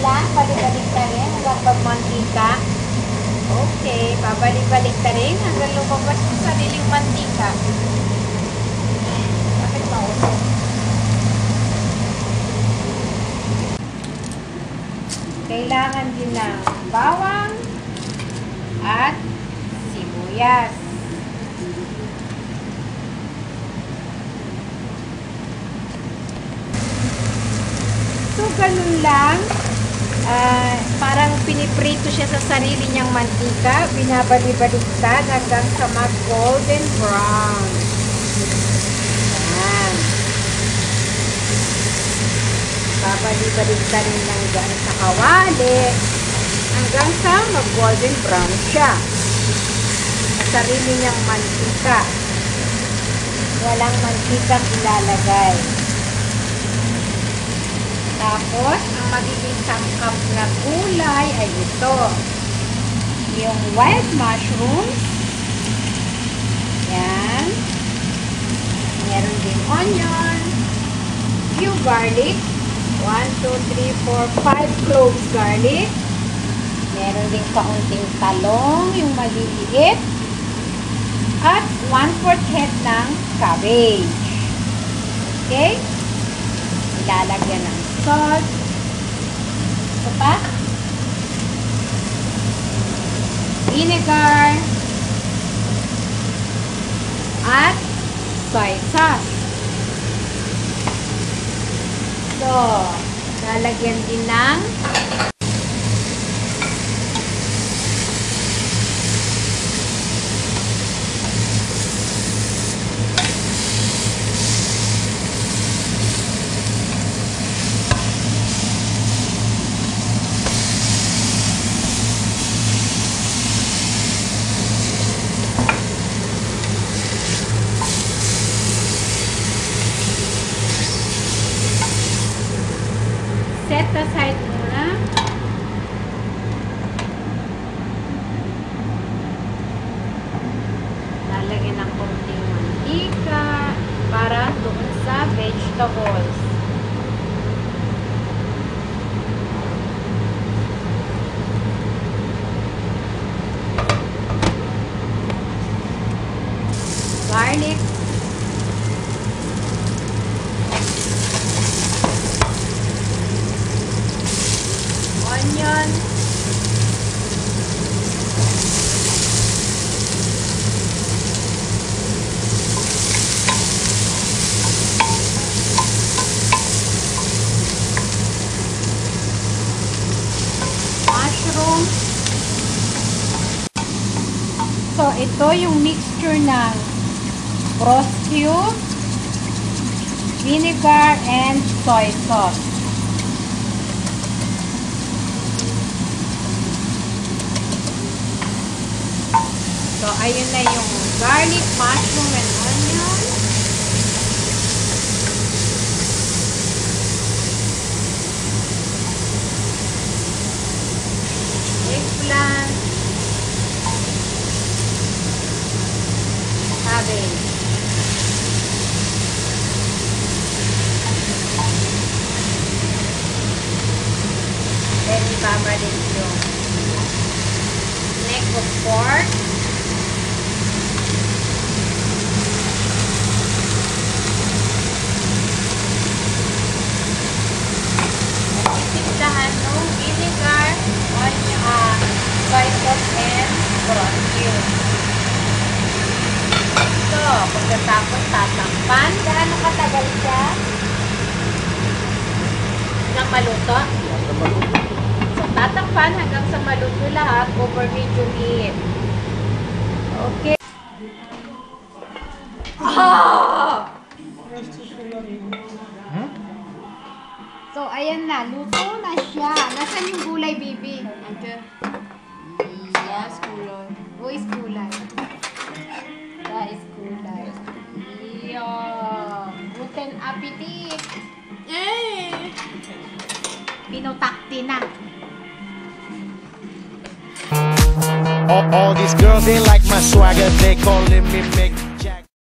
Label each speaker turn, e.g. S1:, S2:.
S1: lang, balik-balik ka rin hanggang pagmantika. Okay, babalik-balik ka rin hanggang lumabas yung sariling mantika. Bakit mausok? Kailangan din ng bawang at sibuyas. So, ganun lang. Parang piniprito siya sa sarili niyang mantika. Binabali-baliktad hanggang sa mag-golden brown. Yan. Babali-baliktad rin lang dyan sa kawali hanggang sa mag-golden brown siya. Sa sarili niyang mantika. Walang mantikang ilalagay. Tapos, ang magiging sangkap na gulay ay ito. Yung wild mushrooms. Yan. Meron din onion. Few garlic. 1, 2, 3, 4, 5 cloves garlic. Meron din kaunting talong, yung maliliit. At 1/4 head ng cabbage. Okay? Ilalagyan ng salt. Ito pa. Vinegar. At soy sauce. So, lalagyan din ng set aside muna. Lalagyan ng konting mantika para doon sa vegetables. Garlic. Onion. Mushroom. So, ito yung mixture ng prosciutto, vinegar, and soy sauce. So, ayun na yung garlic, mushroom, and onion. Eggplant. Cabbage. Then, ibabalik yung neck of pork. Isimplahan ng vinegar, onion, soy sauce, and prosciutto. So, pagkatapos tatakpan, gaano katagal siya? Hanggang maluto? So, tatakpan hanggang sa maluto lahat over medium heat. Okay. Ah! So, ayan na. Luto na siya. Nasaan yung gulay, baby? Andiyan. Yes, gulay. Who is gulay? That is gulay. Guten appetit. Pinutakti na.
S2: All these girls, they like my swagger. They calling me Mick.